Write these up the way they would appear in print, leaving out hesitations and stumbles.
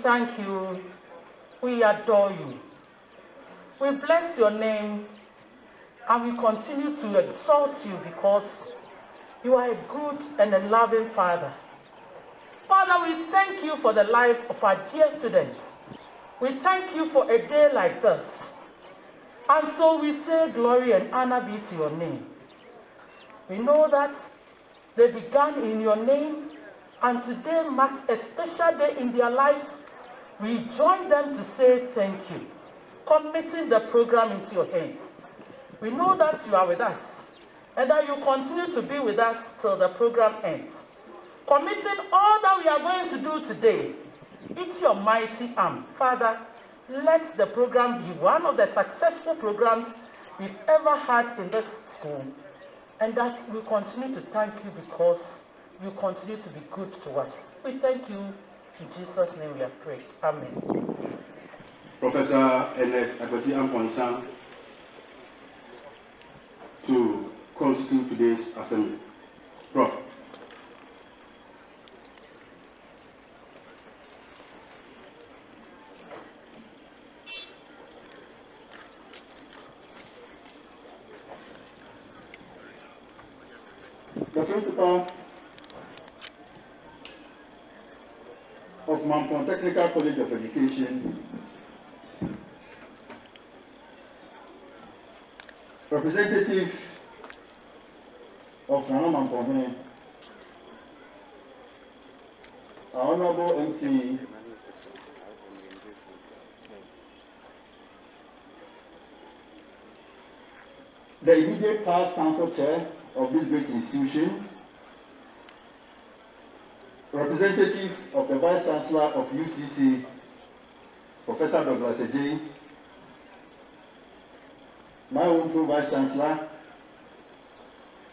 thank you. We adore you. We bless your name and we continue to exalt you because you are a good and a loving Father. Father, we thank you for the life of our dear students. We thank you for a day like this. And so we say glory and honor be to your name. We know that they began in your name, and today marks a special day in their lives. We join them to say thank you, committing the program into your hands. We know that you are with us, and that you continue to be with us till the program ends. Committing all that we are going to do today into your mighty arm. Father, let the program be one of the successful programs we've ever had in this school, and that we continue to thank you because you continue to be good to us. We thank you. In Jesus' name we have prayed. Amen. Professor Ernest Akwasi Amponsan to constitute today's assembly. Prof. The principal of Mampong Technical College of Education, representative of Nana Mampong, our Honorable MC, the immediate past council chair of this great institution, representative of the Vice Chancellor of UCC, Professor Douglas Ejay, my own Pro-Vice Chancellor,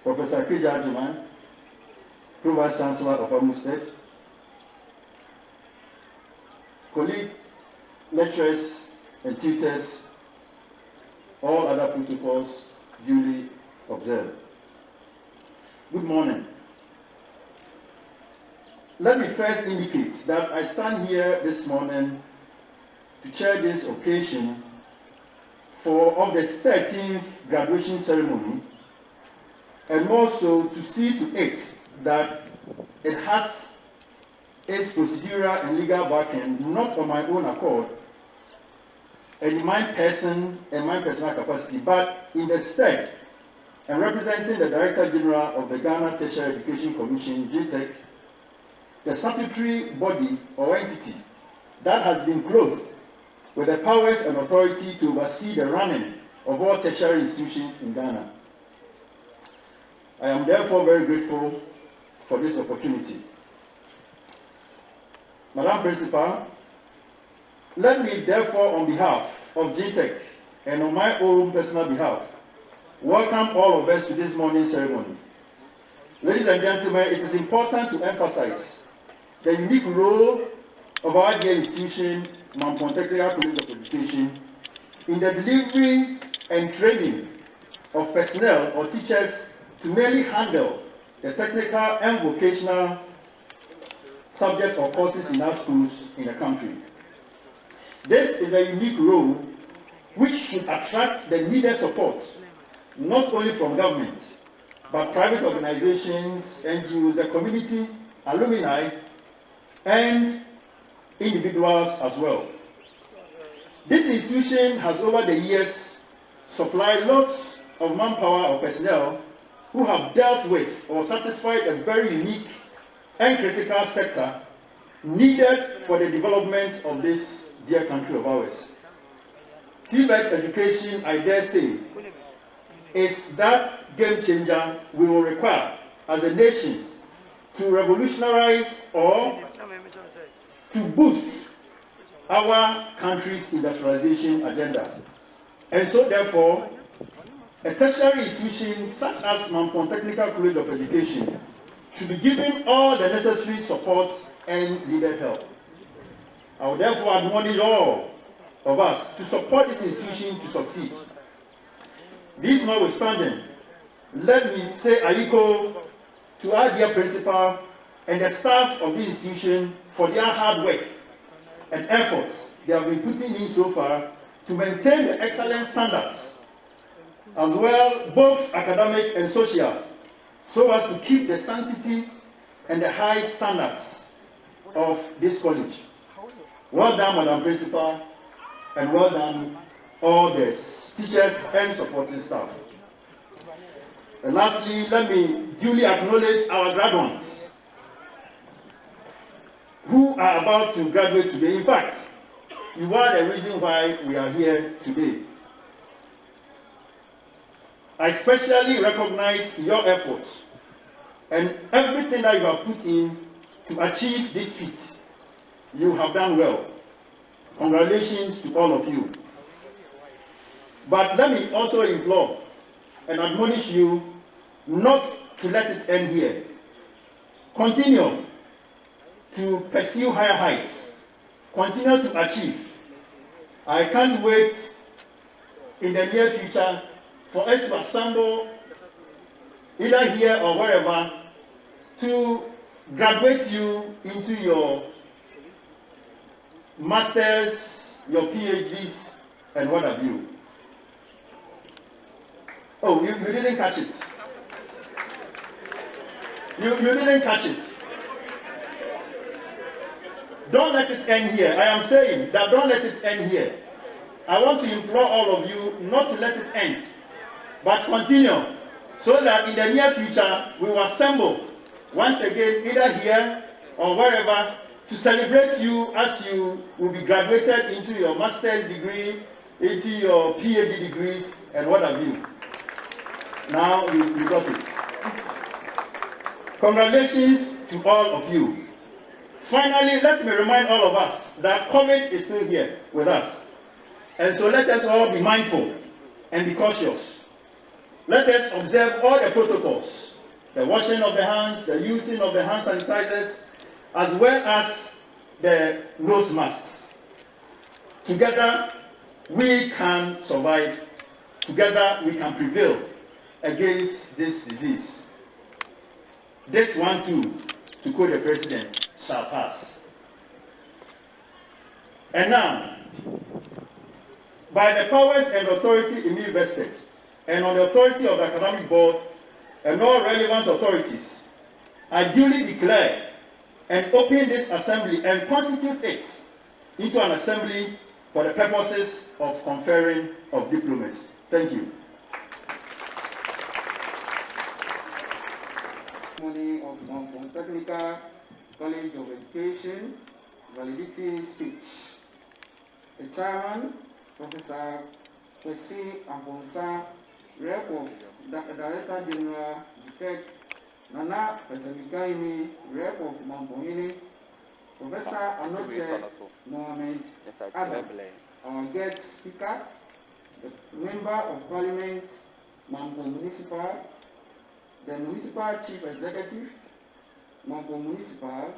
Professor Kija Ajiman, Pro-Vice Chancellor of Amu State, colleague, lecturers and tutors, all other protocols duly observed. Good morning. Let me first indicate that I stand here this morning to chair this occasion of the 13th graduation ceremony, and more so to see to it that it has its procedural and legal backing, not on my own accord and in my person and my personal capacity, but in the stead and representing the Director General of the Ghana Tertiary Education Commission, GTEC, the statutory body or entity that has been clothed with the powers and authority to oversee the running of all tertiary institutions in Ghana. I am therefore very grateful for this opportunity. Madam Principal, let me therefore on behalf of GTEC and on my own personal behalf, welcome all of us to this morning's ceremony. Ladies and gentlemen, it is important to emphasize the unique role of our dear institution, Mampong Technical College of Education, in the delivery and training of personnel or teachers to merely handle the technical and vocational subjects or courses in our schools in the country. This is a unique role which should attract the needed support, not only from government, but private organizations, NGOs, the community, alumni, and individuals as well. This institution has over the years supplied lots of manpower or personnel who have dealt with or satisfied a very unique and critical sector needed for the development of this dear country of ours. TVET education, I dare say, is that game changer we will require as a nation to revolutionize or to boost our country's industrialization agenda. And so therefore, a tertiary institution such as Mampong Technical College of Education should be given all the necessary support and needed help. I would therefore admonish all of us to support this institution to succeed. This notwithstanding, let me say Aiko to our dear principal and the staff of the institution for their hard work and efforts they have been putting in so far to maintain the excellent standards, as well both academic and social, so as to keep the sanctity and the high standards of this college. Well done, Madam Principal, and well done all the teachers and supporting staff. And lastly, let me duly acknowledge our graduates who are about to graduate today. In fact, you are the reason why we are here today. I especially recognize your efforts and everything that you have put in to achieve this feat. You have done well. Congratulations to all of you. But let me also implore and admonish you not to let it end here. Continue to pursue higher heights. Continue to achieve. I can't wait in the near future for us to assemble, either here or wherever, to graduate you into your masters, your PhDs, and what have you. Oh, you didn't catch it. You didn't catch it. Don't let it end here. I am saying that don't let it end here. I want to implore all of you not to let it end, but continue, so that in the near future we will assemble once again, either here or wherever, to celebrate you as you will be graduated into your master's degree, into your PhD degrees, and what have you. Now you got it. Congratulations to all of you. Finally, let me remind all of us that COVID is still here with us. And so let us all be mindful and be cautious. Let us observe all the protocols, the washing of the hands, the using of the hand sanitizers, as well as the nose masks. Together, we can survive. Together, we can prevail against this disease. This one too, to quote the president, shall pass. And now, by the powers and authority in me vested, and on the authority of the academic board and all relevant authorities, I duly declare and open this assembly and constitute it into an assembly for the purposes of conferring of diplomas. Thank you. Of Mampong Technical College of Education, valedictory speech. The chairman, Professor Kwesi Ambonsa, Rep of Director General, DTEC, Nana Pesemikaimi, Rep of Mampong, Professor Anoche Mohamed Adam, our guest speaker, the Member of Parliament, Mampong Municipal, the Municipal Chief Executive, Mampong Municipal,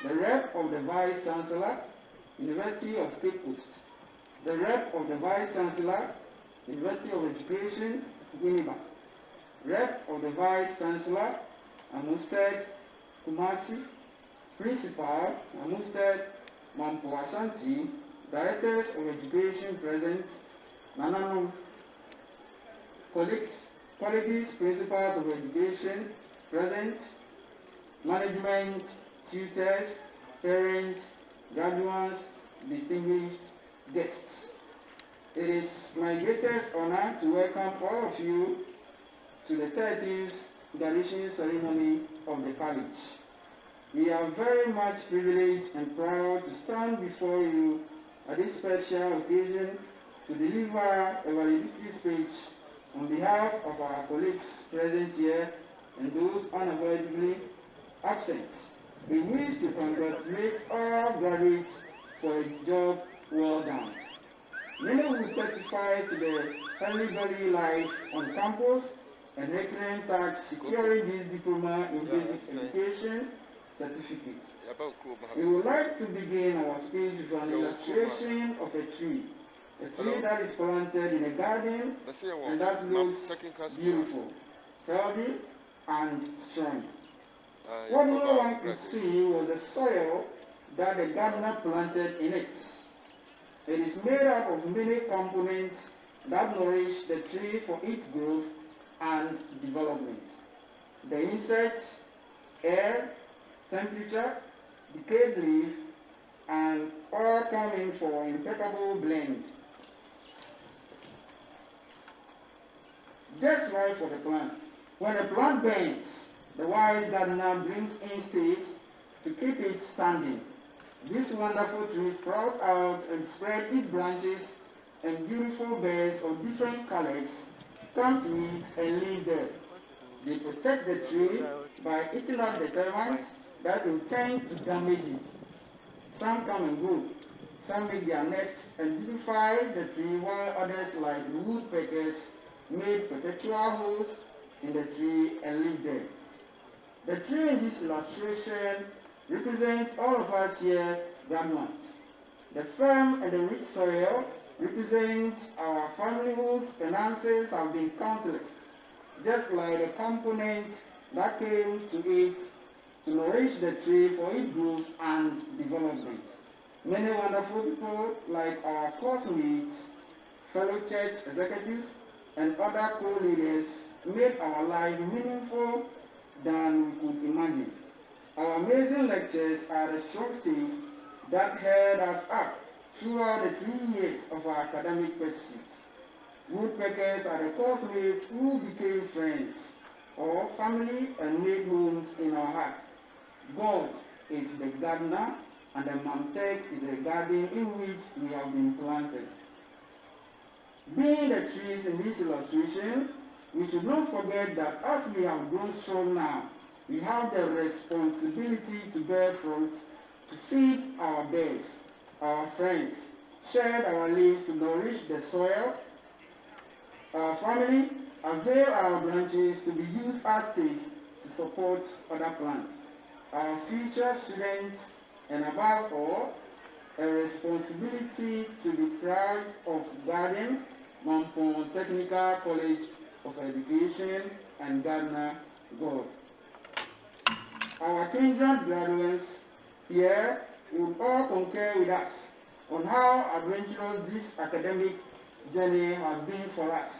the Rep of the Vice Chancellor, University of Cape Coast, the Rep of the Vice Chancellor, University of Education, Guinea, Rep of the Vice Chancellor, Amusted Kumasi, Principal, Amusted Mampong Ashanti, Directors of Education present, Nanano, colleges, principals of education present, management, tutors, parents, graduates, distinguished guests. It is my greatest honor to welcome all of you to the 30th graduation ceremony of the college. We are very much privileged and proud to stand before you at this special occasion to deliver a valedictory speech on behalf of our colleagues present here and those unavoidably absent. We wish to congratulate all graduates for a job well done. Many will testify to the early life on campus and excellent task securing this diploma in basic education certificate. We would like to begin our speech with an illustration of a tree that is planted in a garden and that looks beautiful, healthy, and strong. What no one could see was the soil that the gardener planted in it. It is made up of many components that nourish the tree for its growth and development. The insects, air, temperature, decayed leaf, and all come in for impeccable blend. Just right for the plant. When a plant bends, the wise gardener brings in stakes to keep it standing. This wonderful tree sprout out and spread its branches, and beautiful birds of different colors come to it and live there. They protect the tree by eating up the termites that intend to damage it. Some come and go. Some make their nests and beautify the tree, while others, like the woodpeckers, made perpetual holes in the tree and live there. The tree in this illustration represents all of us here, graduates. The firm and the rich soil represent our family whose finances have been countless, just like the components that came to it to nourish the tree for its growth and development. Many wonderful people, like our course mates, fellow church executives, and other co-leaders, made our life meaningful than we could imagine. Our amazing lectures are the strong stakes that held us up throughout the 3 years of our academic pursuit. Woodpeckers are the course mates who became friends or family and made homes in our hearts. God is the gardener, and the Mampong is the garden in which we have been planted. Being the trees in this illustration, we should not forget that as we have grown strong now, we have the responsibility to bear fruit, to feed our birds, our friends, shed our leaves to nourish the soil, our family, avail our branches to be used as stakes to support other plants, our future students, and above all, a responsibility to be proud of guarding Mampong Technical College of Education and Gardener God. Our kindred graduates here will all concur with us on how adventurous this academic journey has been for us.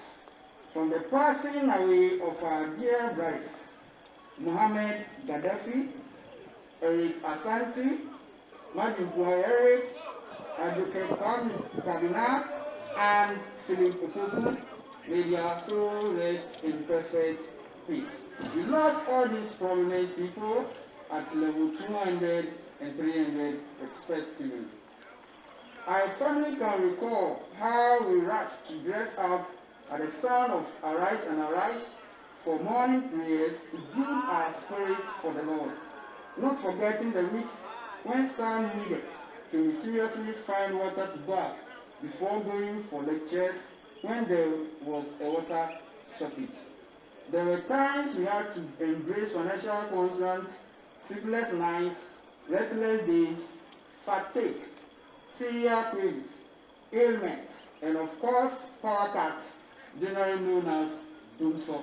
From the passing away of our dear brothers, Muhammad Gaddafi, Eric Asante, Mampong Eric, Advocate Kabina, and Philip Opoku, may their soul rest in perfect peace. We lost all these prominent people at level 200 and 300 respectively. I firmly can recall how we rushed to dress up at the sound of Arise and Arise for morning prayers to build our spirit for the Lord, not forgetting the weeks when some needed to mysteriously find water to bath before going for lectures when there was a water shortage. There were times we had to embrace financial constraints, sleepless nights, restless days, fatigue, serial quizzes, ailments, and of course, power cuts, generally known as doomsday.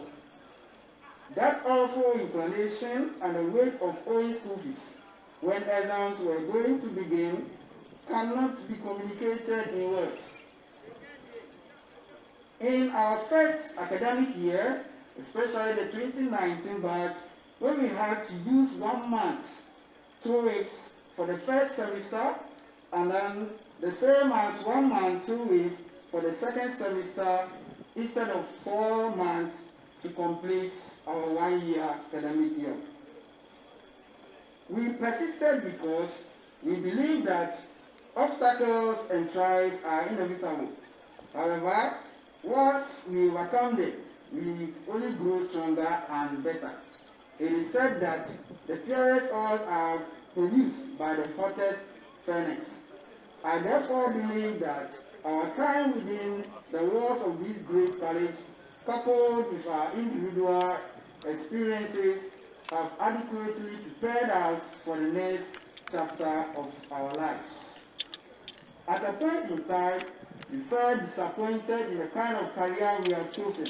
That awful inclination and the weight of owing school fees when exams were going to begin cannot be communicated in words. In our first academic year, especially the 2019 batch, when we had to use 1 month, 2 weeks for the first semester, and then the same as 1 month, 2 weeks for the second semester, instead of 4 months to complete our 1 year academic year. We persisted because we believe that obstacles and trials are inevitable. However, once we overcome them, we only grow stronger and better. It is said that the purest ores are produced by the hottest furnace. I therefore believe that our time within the walls of this great college, coupled with our individual experiences, have adequately prepared us for the next chapter of our lives. At a point in time, we felt disappointed in the kind of career we have chosen.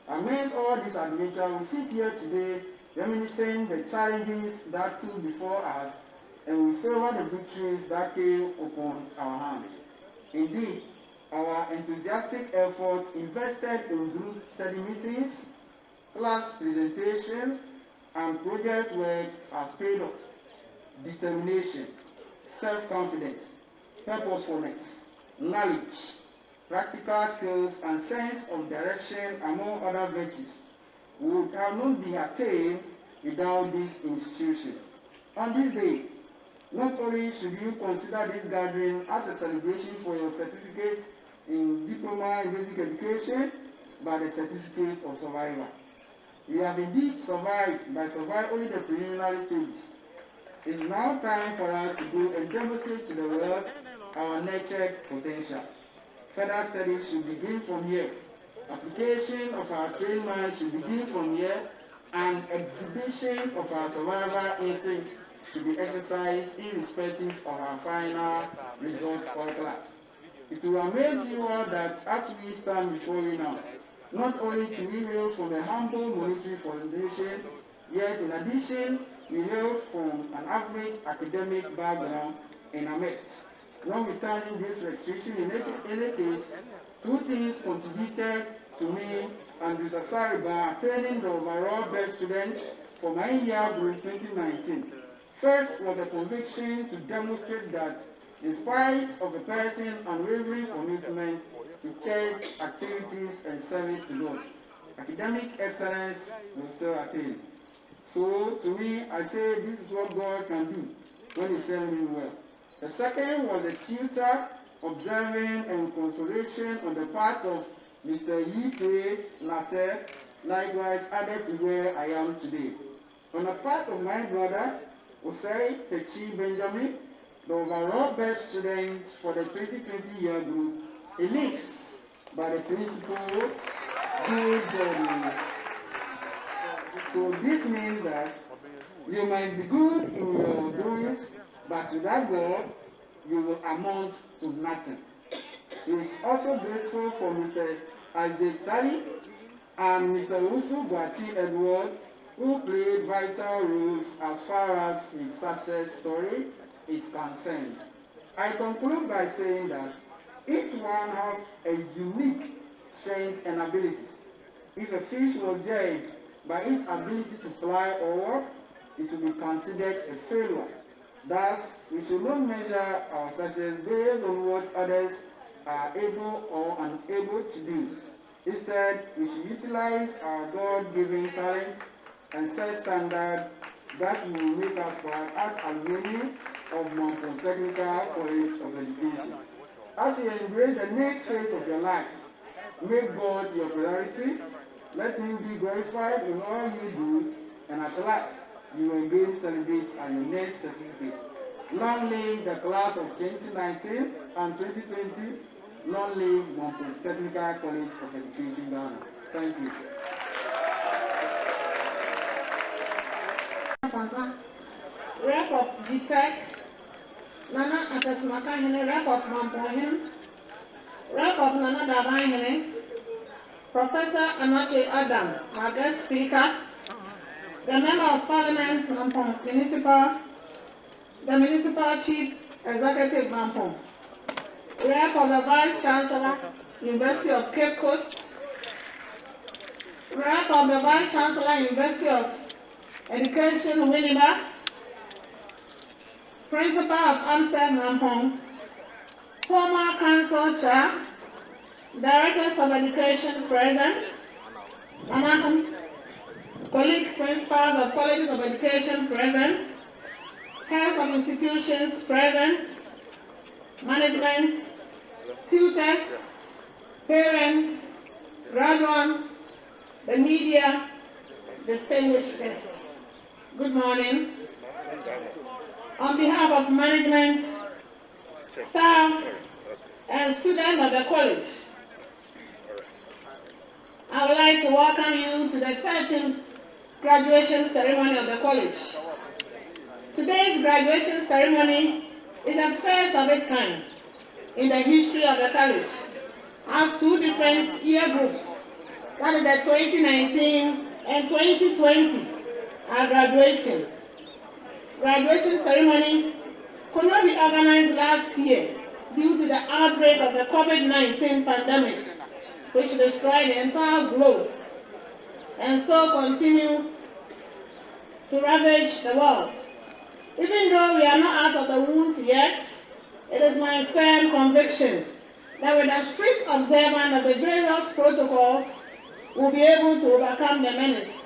Amidst all this adventure, we sit here today reminiscing the challenges that stood before us and we savor the victories that came upon our hands. Indeed, our enthusiastic efforts invested in group study meetings, class presentation, and project work has paid off. Determination, self-confidence, purposefulness, knowledge, practical skills, and sense of direction, among other virtues, would have not been attained without this institution. On this day, not only should you consider this gathering as a celebration for your certificate in diploma in basic education, but a certificate of survival. You have indeed survived, but survived only the preliminary stages. It is now time for us to go and demonstrate to the world our nurtured potential. Further studies should begin from here. Application of our trained minds should begin from here, and exhibition of our survival instincts should be exercised irrespective of our final result for class. It will amaze you all that as we stand before you now, not only do we hail from a humble monetary foundation, yet in addition, we hail from an average academic background in our midst. Notwithstanding this restriction, in any case, two things contributed to me and Mr. Sariba attaining the overall best student for my year group 2019. First was a conviction to demonstrate that in spite of a person's unwavering commitment to church activities and service to God, academic excellence will still attain. So, to me, I say this is what God can do when He serves me well. The second was a tutor, observing and consolation on the part of Mr. Yite Latte, likewise added to where I am today. On the part of my brother, Osei Techi Benjamin, the overall best students for the 2020 year group, elites by the principal good body. So this means that you might be good in your doings, but without God, you will amount to nothing. He is also grateful for Mr. Isaac Tali and Mr. Usu Guati Edward, who played vital roles as far as his success story is concerned. I conclude by saying that each one has a unique strength and abilities. If a fish was judged by its ability to fly or walk, it will be considered a failure. Thus, we should not measure our success based on what others are able or unable to do. Instead, we should utilize our God-given talents and set standards that will make us proud as alumni of Mampong Technical College of Education. As you embrace the next phase of your lives, make God your priority, let Him be glorified in all you do, and at last, you will again celebrate on your next certificate. Long live the class of 2019 and 2020. Long live Mampong Technical College of Education, Ghana. Thank you. Rep of GTEC, Nana Atasmaka Hene, Rep of Mampong, Rep of Nana Dabai Hene, Professor Anache Adam, our guest speaker, the Member of Parliament, Mampong Municipal, the Municipal Chief Executive Mampong, Rep of the Vice Chancellor, University of Cape Coast, Rep of the Vice Chancellor, University of Education, Winneba, Principal of Amsterdam Mampong, former Council Chair, Directors of Education present, colleague principals of colleges of education present, heads of institutions present, management, tutors, parents, graduates, the media, distinguished guests. Good morning. On behalf of management, staff, and students of the college, I would like to welcome you to the 13th graduation ceremony of the college. Today's graduation ceremony is the first of its kind in the history of the college, as two different year groups, that is the 2019 and 2020, are graduating. graduation ceremony could not be organized last year due to the outbreak of the COVID-19 pandemic, which destroyed the entire globe and still continue to ravage the world. Even though we are not out of the woods yet, it is my firm conviction that with the strict observance of the various protocols, we'll be able to overcome the menace.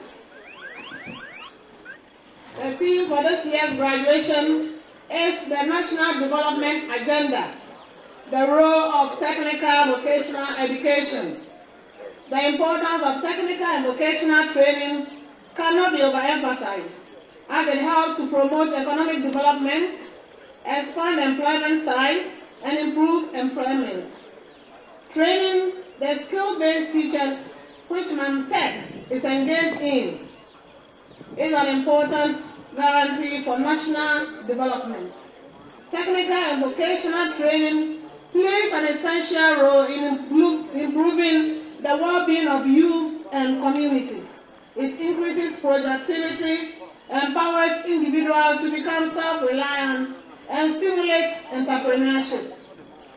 The theme for this year's graduation is the National Development Agenda, the role of technical vocational education. The importance of technical and vocational training cannot be overemphasized, as it helps to promote economic development, expand employment size, and improve employment. Training the skill-based teachers, which Mampong is engaged in, is an important guarantee for national development. Technical and vocational training plays an essential role in improving the well-being of youth and communities. It increases productivity, empowers individuals to become self-reliant, and stimulates entrepreneurship.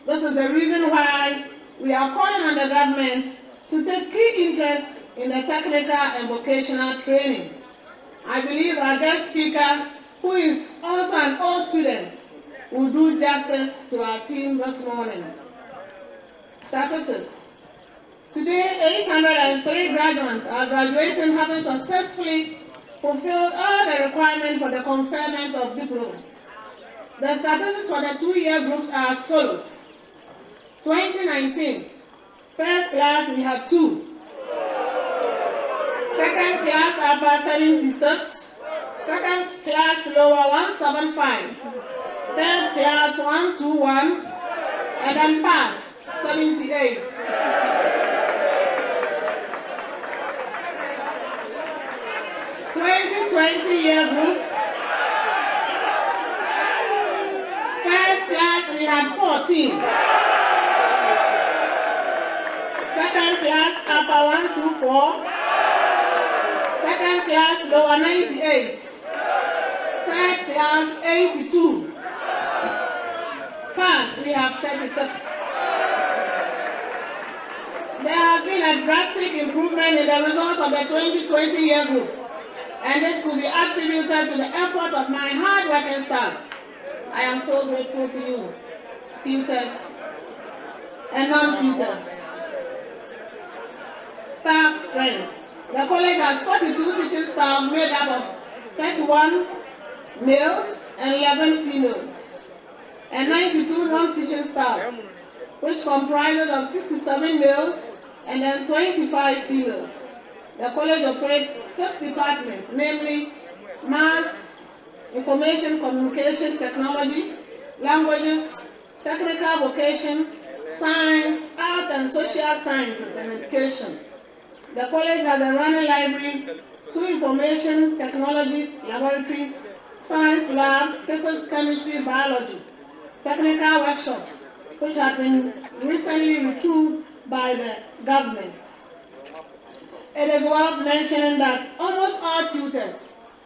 This is the reason why we are calling on the government to take key interest in the technical and vocational training. I believe our guest speaker, who is also an old student, will do justice to our team this morning. Statuses. Today, 803 graduates are graduating, having successfully fulfilled all the requirements for the conferment of diplomas. The statistics for the 2-year groups are as follows. 2019, first class we have 2. Second class upper 76. Second class lower 175. Third class 121. And then pass 78. 2020-year group. First class we had 14. Second class upper 124. Second class lower 98. Third class 82. Pass we have 36. There has been a drastic improvement in the results of the 2020-year group, and this could be attributed to the effort of my hard-working staff. I am so grateful to you, tutors and non-tutors. Staff strength. The college has 42 teaching staff made up of 31 males and 11 females, and 92 non-teaching staff, which comprises of 67 males and then 25 females. The college operates 6 departments, namely Mass, Information Communication Technology, Languages, Technical Vocation, Science, Art and Social Sciences, and Education. The college has a running library, 2 information technology laboratories, science labs, physics, chemistry, biology, technical workshops, which have been recently retooled by the government. It is worth mentioning that almost all tutors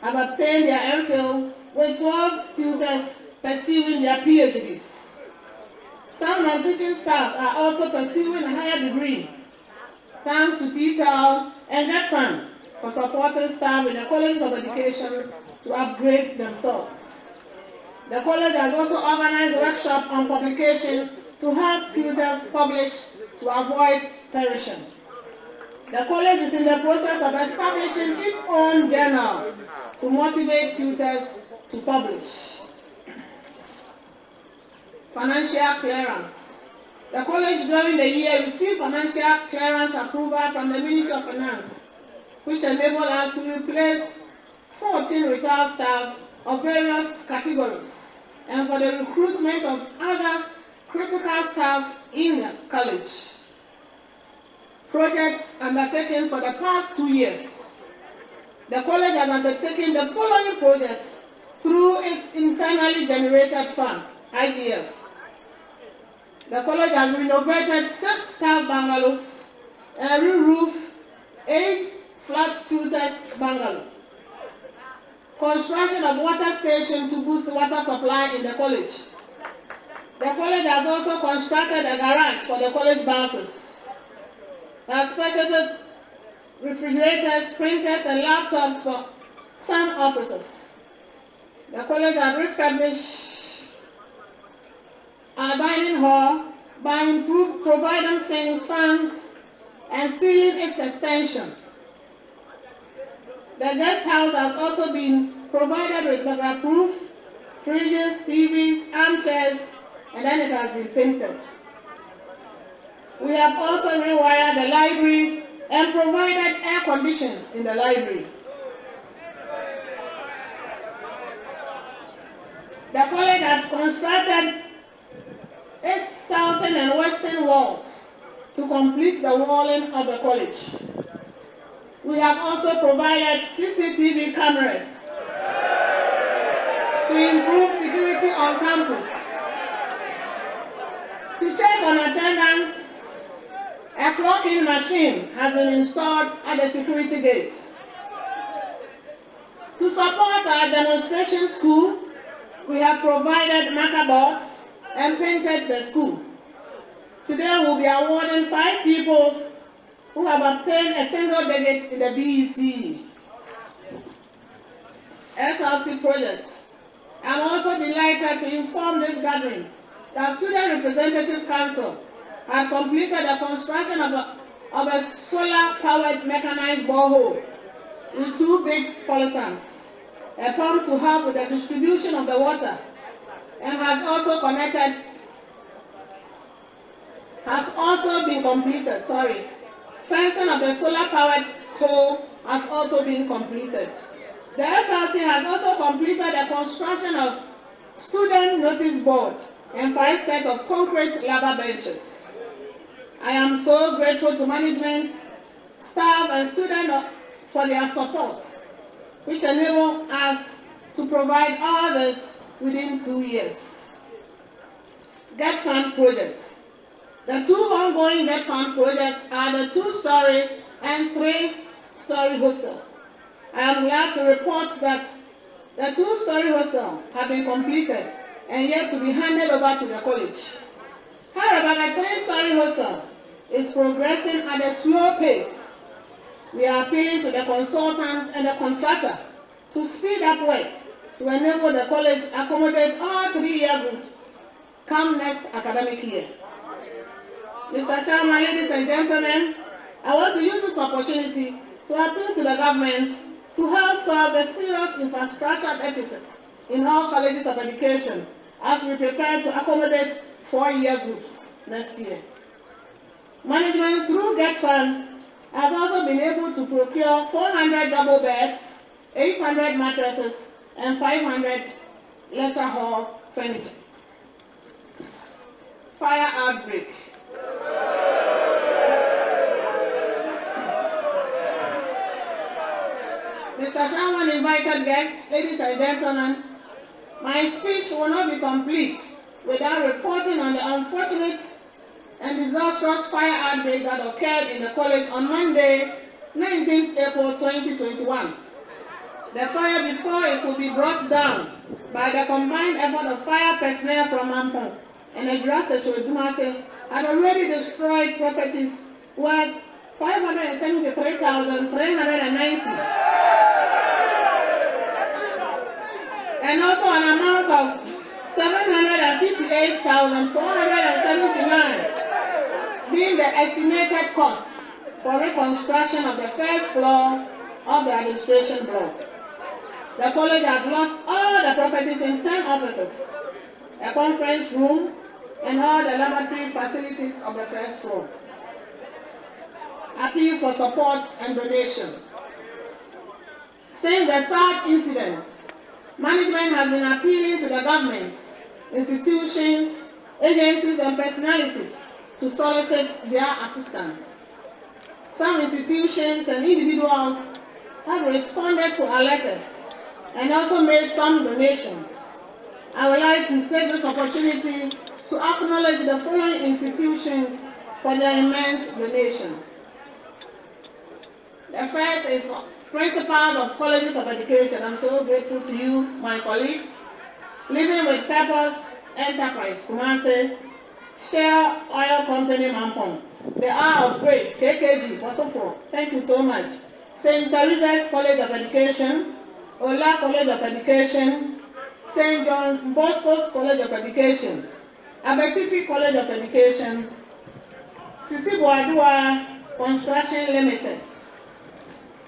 have obtained their MPhil, with 12 tutors pursuing their PhDs. Some non-teaching staff are also pursuing a higher degree, thanks to TTEL and GETFund for supporting staff in the College of Education to upgrade themselves. The college has also organized a workshop on publication to help tutors publish to avoid perishing. The college is in the process of establishing its own journal to motivate tutors to publish. Financial clearance. The college during the year received financial clearance approval from the Ministry of Finance, which enabled us to replace 14 retired staff of various categories, and for the recruitment of other critical staff in the college. Projects undertaken for the past 2 years. The college has undertaken the following projects through its internally generated fund, IGF. The college has renovated 6 staff bungalows and re-roofed 8 flat tutors bungalows. construction of water station to boost water supply in the college. The college has also constructed a garage for the college buses. Has purchased refrigerators, printers, and laptops for some officers. The college has refurbished our dining hall by providing sinks, fans, and sealing its extension. The guest house has also been provided with weatherproof fridges, TVs, armchairs, and then it has been painted. We have also rewired the library and provided air conditions in the library. The college has constructed its southern and western walls to complete the walling of the college. We have also provided CCTV cameras to improve security on campus. To check on attendance, a clock-in machine has been installed at the security gates. To support our demonstration school, we have provided marker boards and painted the school. Today we'll be awarding 5 pupils who have obtained a single digit in the BEC SLC project. I'm also delighted to inform this gathering that Student Representative Council has completed the construction of a solar-powered mechanized borehole with 2 big polytanks, a pump to help with the distribution of the water, and has also been completed. Fencing of the solar-powered hole has also been completed. The SLC has also completed the construction of student notice board and 5 sets of concrete lava benches. I am so grateful to management, staff, and students for their support, which enable us to provide all this within 2 years. Get Fund projects. The 2 ongoing Get Fund projects are the 2-story and 3-story hostel. I am glad to report that the 2-story hostel have been completed and yet to be handed over to the college. However, the 3-story hostel is progressing at a slow pace. We are appealing to the consultant and the contractor to speed up work to enable the college to accommodate all 3-year groups come next academic year. Mr. Chairman, ladies and gentlemen, I want to use this opportunity to appeal to the government to help solve the serious infrastructure deficits in all colleges of education as we prepare to accommodate 4-year groups next year. Management through Get Fund has also been able to procure 400 double beds, 800 mattresses, and 500 lecture hall furniture. Fire outbreak. Mr. Chairman, invited guests, ladies and gentlemen, my speech will not be complete without reporting on the unfortunate and disastrous fire outbreak that occurred in the college on Monday, 19th April 2021. The fire, before it could be brought down by the combined effort of fire personnel from Mampong and the Dumase, had already destroyed properties worth 573,390 and also an amount of 758,479 being the estimated cost for reconstruction of the first floor of the administration block. The college had lost all the properties in 10 offices, a conference room, and all the laboratory facilities of the first floor. Appeal for support and donation. Since the sad incident, management has been appealing to the government, institutions, agencies, and personalities to solicit their assistance. Some institutions and individuals have responded to our letters and also made some donations. I would like to take this opportunity to acknowledge the following institutions for their immense donation. The first is principals of colleges of education, I'm so grateful to you, my colleagues. Living with Purpose Enterprise, Kumase, Shell Oil Company, Mampong, the Hour of Grace, KKG, Bosofo, thank you so much. St. Teresa's College of Education, Ola College of Education, St. John Bosco's College of Education, Abetifi College of Education, Sisi Boadua Construction Limited,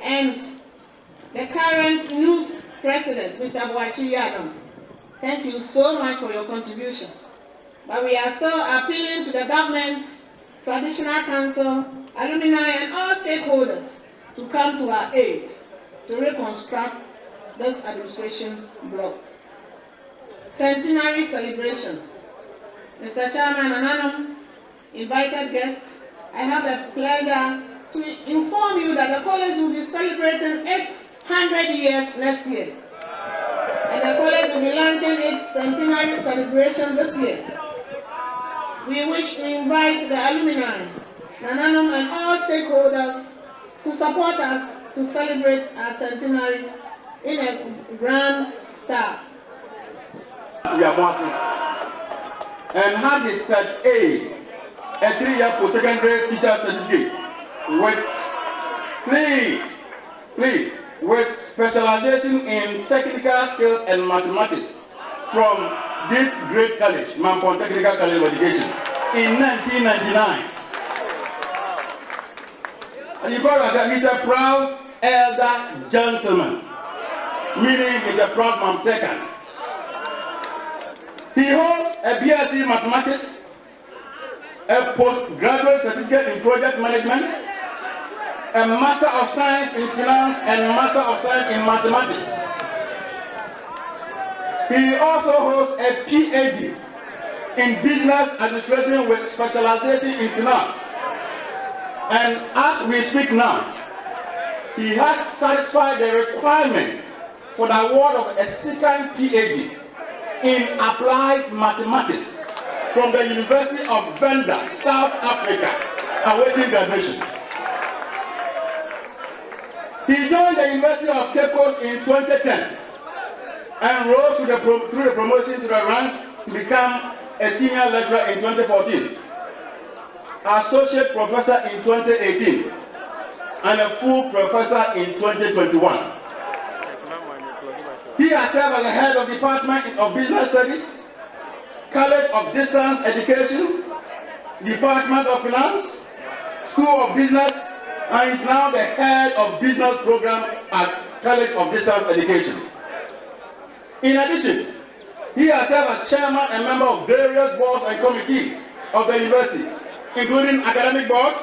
and the current news president, Mr. Boachi Yadam. Thank you so much for your contribution. But we are still appealing to the government, traditional council, alumni, and all stakeholders to come to our aid to reconstruct this administration block. Centenary celebration. Mr. Chairman and Anam, invited guests, I have the pleasure to inform you that the college will be celebrating its 100 years next year. And the college will be launching its centenary celebration this year. We wish to invite the alumni, Nananum, and all stakeholders to support us to celebrate our centenary in a grand style. We are passing. And had is set A 3-year post-secondary teacher certificate with, please, with specialization in technical skills and mathematics from this great college, Mampong Technical College of Education, in 1999. And you call yourself, he's a proud elder gentleman, meaning he's a proud Mamtecan. He holds a BSc Mathematics, a postgraduate certificate in project management, a Master of Science in Finance, and Master of Science in Mathematics. He also holds a PhD in Business Administration with specialization in Finance. And as we speak now, he has satisfied the requirement for the award of a second PhD in Applied Mathematics from the University of Venda, South Africa, awaiting graduation. He joined the University of Cape Coast in 2010 and rose through the promotion to the rank to become a senior lecturer in 2014, associate professor in 2018, and a full professor in 2021. He has served as the head of Department of Business Studies, College of Distance Education, Department of Finance, School of Business, and is now the head of business program at College of Distance Education. In addition, he has served as chairman and member of various boards and committees of the university, including Academic Board,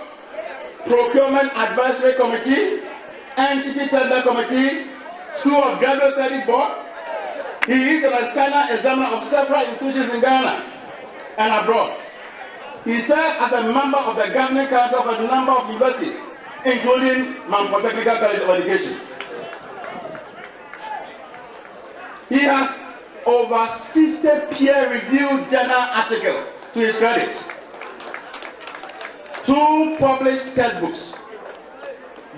Procurement Advisory Committee, Entity Tender Committee, School of Graduate Studies Board. He is an external examiner of several institutions in Ghana and abroad. He served as a member of the governing council of a number of universities, including Mampong Technical College of Education. He has over 60 peer-reviewed journal articles to his credit, 2 published textbooks,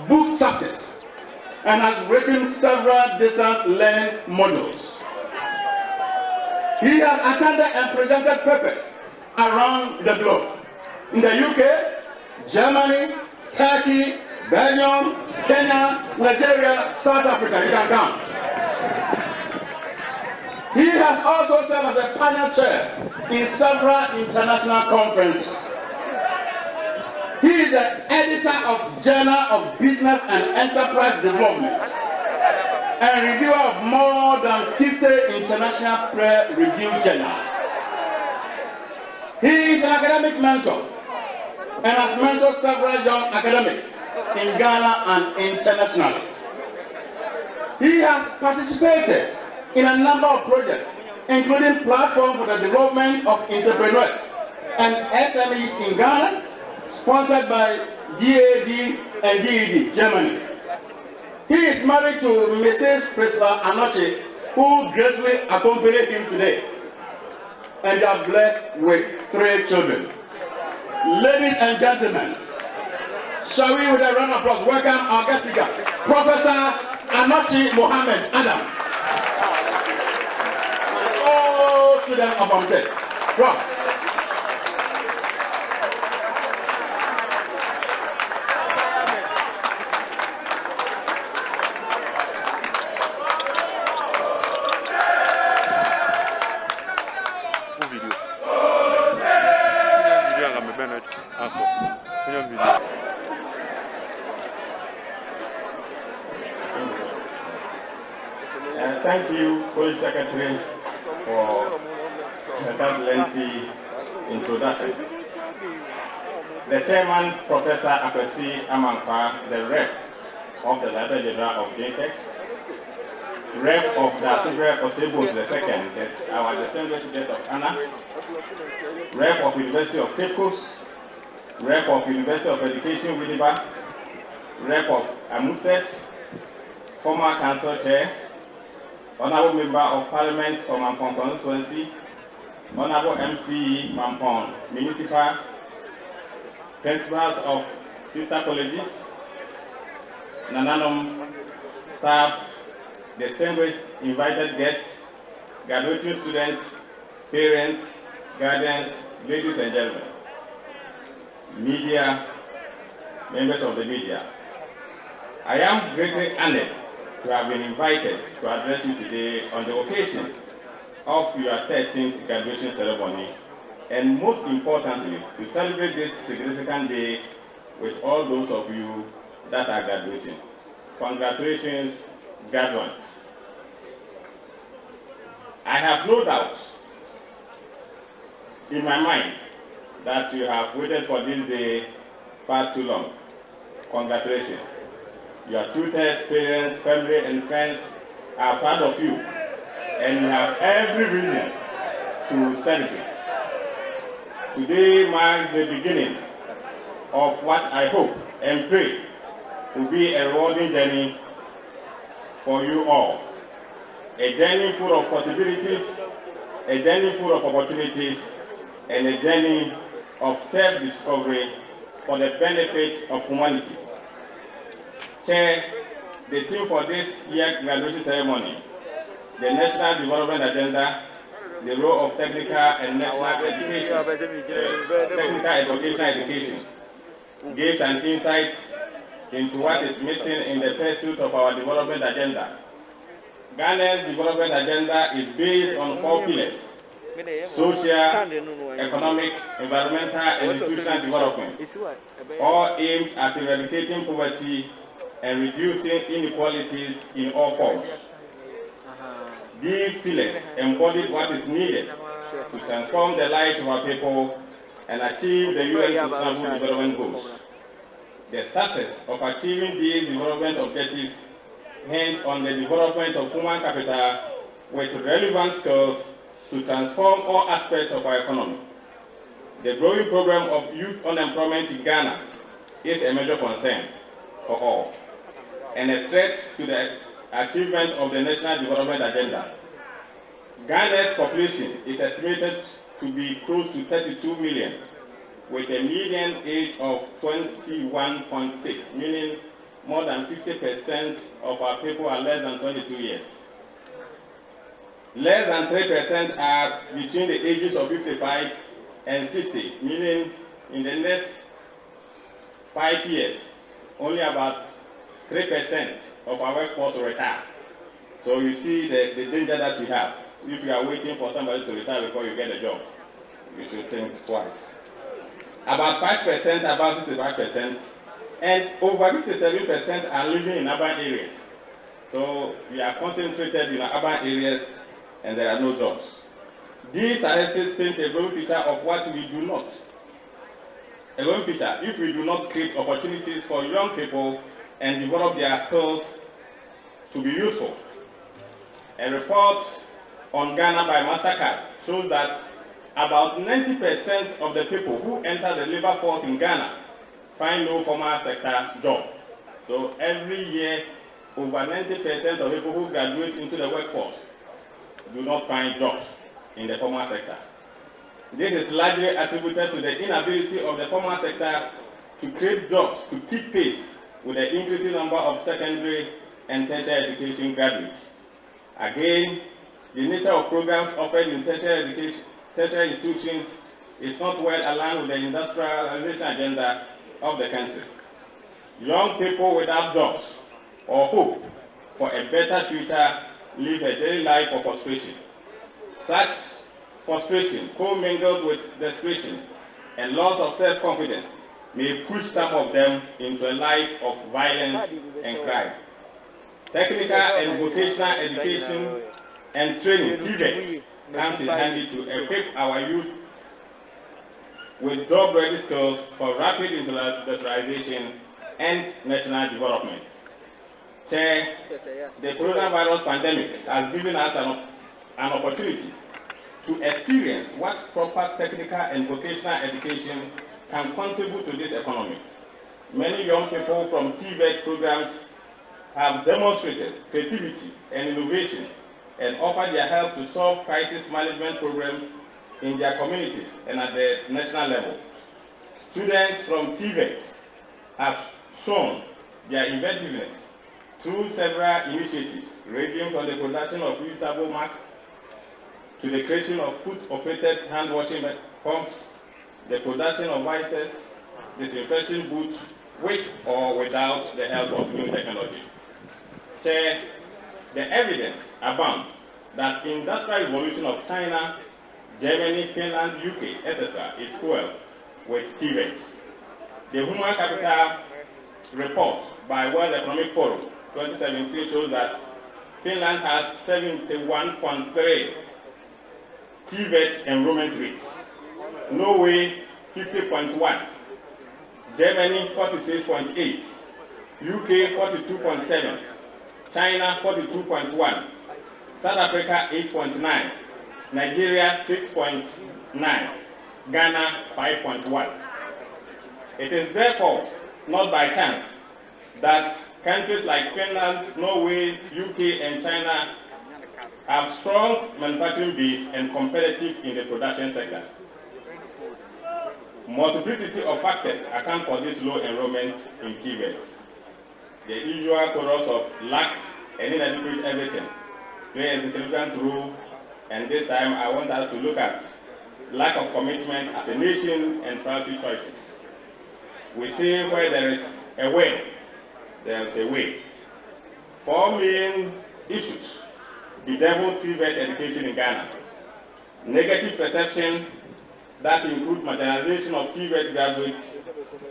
book chapters, and has written several distance learning modules. He has attended and presented papers around the globe, in the UK, Germany, Turkey, Belgium, Kenya, Nigeria, South Africa. You can count. He has also served as a panel chair in several international conferences. He is the editor of Journal of Business and Enterprise Development and reviewer of more than 50 international peer-reviewed journals. He is an academic mentor and has mentored several young academics in Ghana and internationally. He has participated in a number of projects, including platform for the development of entrepreneurs and SMEs in Ghana, sponsored by DAD and DED, Germany. He is married to Mrs. Priscilla Anoche, who gracefully accompanied him today, and they are blessed with 3 children. Ladies and gentlemen, Shall we, with a round of applause, welcome our guest speaker, Professor Anochi Mohammed Adam. All students of Amtech. Prof. Thank you, Police Secretary, for that lengthy introduction. The Chairman, Professor Akwesi Amankwa, the Rep of the Director General of JTEC, Rep of the Asibere Osebos II, our distinguished guest of honor, Rep of University of Cape Coast, Rep of University of Education, Winneba, Rep of Amuset, former Council Chair, Honorable Member of Parliament for Mampong constituency, Honorable MCE Mampong Municipal, Principals of sister colleges, Nananum staff, distinguished invited guests, graduating students, parents, guardians, ladies and gentlemen, media, members of the media. I am greatly honored to have been invited to address you today on the occasion of your 13th graduation ceremony, and most importantly, to celebrate this significant day with all those of you that are graduating. Congratulations, graduates. I have no doubt in my mind that you have waited for this day far too long. Congratulations. Your tutors, parents, family, and friends are proud of you, and you have every reason to celebrate. Today marks the beginning of what I hope and pray will be a rewarding journey for you all. A journey full of possibilities, a journey full of opportunities, and a journey of self-discovery for the benefit of humanity. Chair, the theme for this year's graduation ceremony, the National Development Agenda, the role of technical and national education, technical and vocational education, gives an insight into what is missing in the pursuit of our development agenda. Ghana's development agenda is based on 4 pillars: social, economic, environmental, and institutional development, all aimed at eradicating poverty and reducing inequalities in all forms. These pillars embody what is needed to transform the lives of our people and achieve the UN Sustainable Development Goals. The success of achieving these development objectives hinge on the development of human capital with relevant skills to transform all aspects of our economy. The growing problem of youth unemployment in Ghana is a major concern for all, and a threat to the achievement of the National Development Agenda. Ghana's population is estimated to be close to 32 million, with a median age of 21.6, meaning more than 50% of our people are less than 22 years. Less than 3% are between the ages of 55 and 60, meaning in the next 5 years, only about 3% of our workforce will retire. So you see the danger that we have. If you are waiting for somebody to retire before you get a job, you should think twice. About 5%, about 65%, and over 57% are living in urban areas. So we are concentrated in urban areas and there are no jobs. These statistics paint a global picture of what we do not. A global picture, if we do not create opportunities for young people and develop their skills to be useful. A report on Ghana by MasterCard shows that about 90% of the people who enter the labor force in Ghana find no formal sector job. So every year, over 90% of people who graduate into the workforce do not find jobs in the formal sector. This is largely attributed to the inability of the formal sector to create jobs to keep pace with the increasing number of secondary and tertiary education graduates. Again, the nature of programs offered in tertiary institutions is not well aligned with the industrialization agenda of the country. Young people without jobs or hope for a better future live a daily life of frustration. Such frustration, commingled with desperation and loss of self-confidence, may push some of them into a life of violence and crime. Technical and vocational education and training, TVET, comes in handy to equip our youth with job-ready skills for rapid industrialization and national development. Chair, the coronavirus pandemic has given us an opportunity to experience what proper technical and vocational education can contribute to this economy. Many young people from TVET programs have demonstrated creativity and innovation and offered their help to solve crisis management programs in their communities and at the national level. Students from TVET have shown their inventiveness through several initiatives, ranging from the production of reusable masks to the creation of foot-operated hand-washing pumps, the production of vices, disinfection booths, with or without the help of new technology. Chair, the evidence abounds that the industrial revolution of China, Germany, Finland, UK, etc. is fueled with TVET. The Human Capital report by World Economic Forum 2017 shows that Finland has 71.3 TVET enrollment rate, Norway 50.1, Germany 46.8, UK 42.7, China 42.1, South Africa 8.9, Nigeria 6.9, Ghana 5.1. It is therefore not by chance that countries like Finland, Norway, UK, and China have strong manufacturing base and competitive in the production sector. Multiplicity of factors account for this low enrollment in TVET. The usual chorus of lack and inadequate everything plays a significant role, and this time I want us to look at lack of commitment as a nation and priority choices. We say where there is a will, there is a way. 4 main issues bedevil TVET education in Ghana. Negative perception that include marginalization of TVET graduates,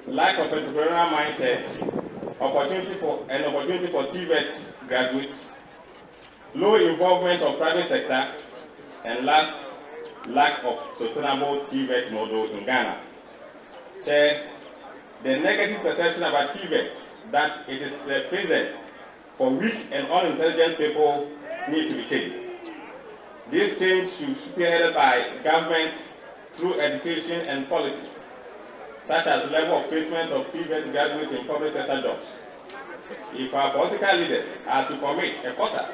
lack of entrepreneurial mindset, opportunity for TVET graduates, low involvement of private sector, and last, lack of sustainable TVET model in Ghana. The negative perception about TVET that it is a prison for weak and unintelligent people need to be changed. This change should be spearheaded by government through education and policies, such as level of placement of TVET graduates in public sector jobs. If our political leaders are to commit a quarter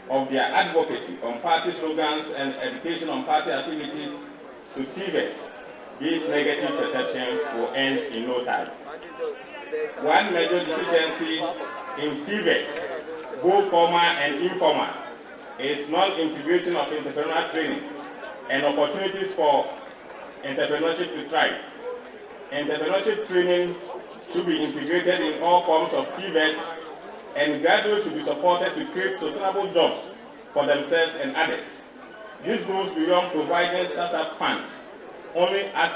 of their advocacy on party slogans and education on party activities to TVET, this negative perception will end in no time. One major deficiency in TVET, both formal and informal, is non-integration of entrepreneurial training and opportunities for entrepreneurship to thrive. Entrepreneurship training should be integrated in all forms of TVET, and graduates should be supported to create sustainable jobs for themselves and others. This goes beyond providing startup funds, only as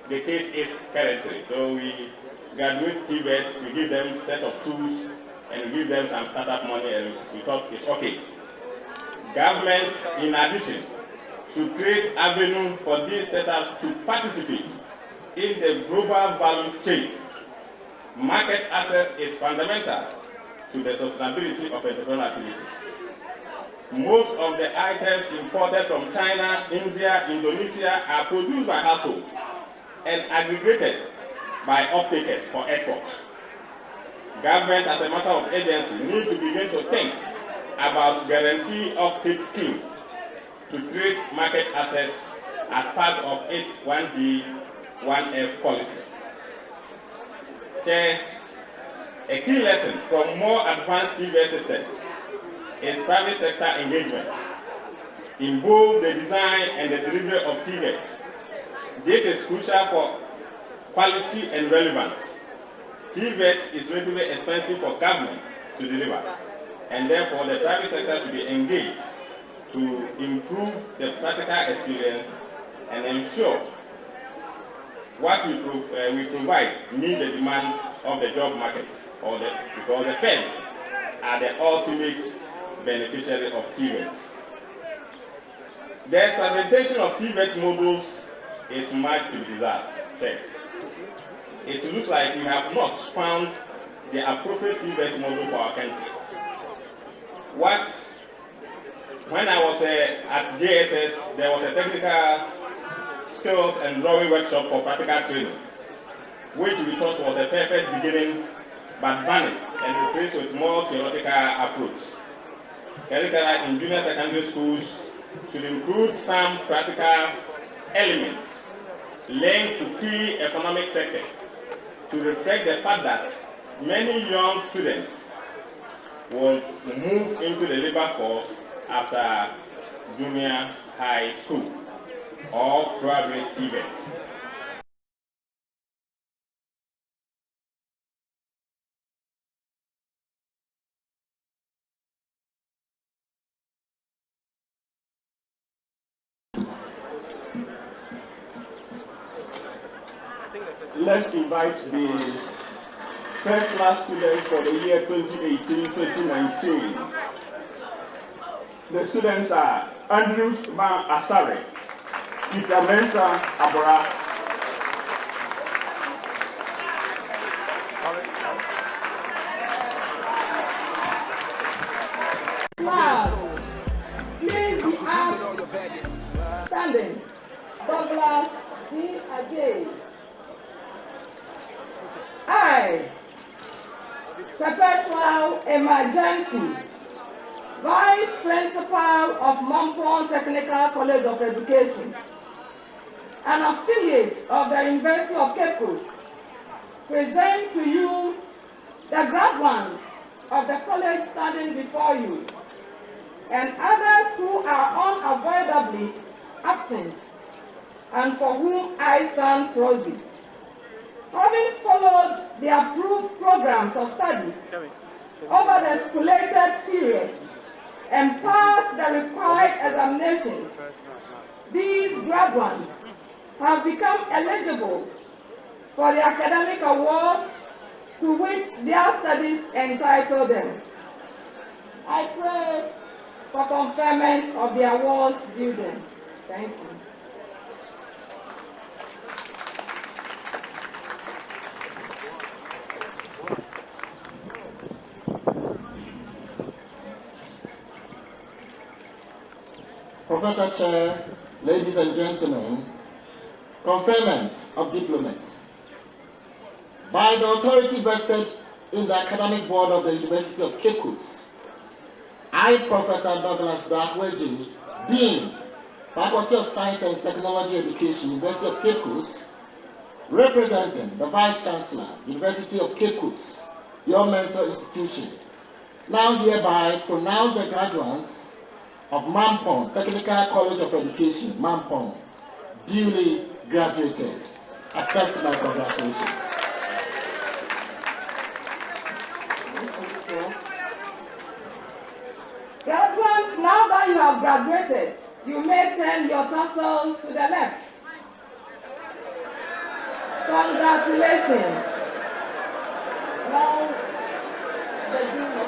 the case is currently. So we graduate TVET, we give them a set of tools, and we give them some startup money, and we thought it's okay. Government, in addition, should create avenue for these setups to participate in the global value chain. Market access is fundamental to the sustainability of entrepreneurial activities. Most of the items imported from China, India, Indonesia are produced by households and aggregated by off-takers for export. Government, as a matter of agency, needs to begin to think about guarantee off-take schemes to create market access as part of its 1D, 1F policy. Chair, a key lesson from more advanced TVET system is private sector engagement in both the design and the delivery of TVET. This is crucial for quality and relevance. TVET is relatively expensive for government to deliver, and therefore the private sector should be engaged to improve the practical experience and ensure what we provide meet the demands of the job market, because the firms are the ultimate beneficiary of TVET. The implementation of TVET modules is much to be desired. Okay. It looks like we have not found the appropriate TVET module for our country. When I was at JSS, there was a technical skills and drawing workshop for practical training, which we thought was a perfect beginning, but vanished and replaced with more theoretical approach. Curricula in junior secondary schools should include some practical elements linked to key economic sectors to reflect the fact that many young students will move into the labor force after junior high school or graduate TVET. Let's invite the first class students for the year 2018-2019. The students are Andrews Van Asare, Peter Mensa Abora, Class, please be asked standing. Douglas D. Ajay. I, Perpetual Emergency, Vice Principal of Mampong Technical College of Education, an affiliate of the University of Cape Coast, present to you the graduates of the college standing before you, and others who are unavoidably absent, and for whom I stand prosy. Having followed the approved programs of study over the stipulated period and passed the required examinations, these graduates have become eligible for the academic awards to which their studies entitle them. I pray for conferment of the awards due them. Thank you. Professor Chair, ladies and gentlemen, conferment of diplomas. By the authority vested in the Academic Board of the University of Cape Coast, I, Professor Douglas Dakweji, Dean, Faculty of Science and Technology Education, University of Cape Coast, representing the Vice Chancellor, University of Cape Coast, your mentor institution, now hereby pronounce the graduates of Mampong Technical College of Education, Mampong, duly graduated. Accept my congratulations. Graduates, now that you have graduated, you may turn your tassels to the left. Congratulations. Now, the dean of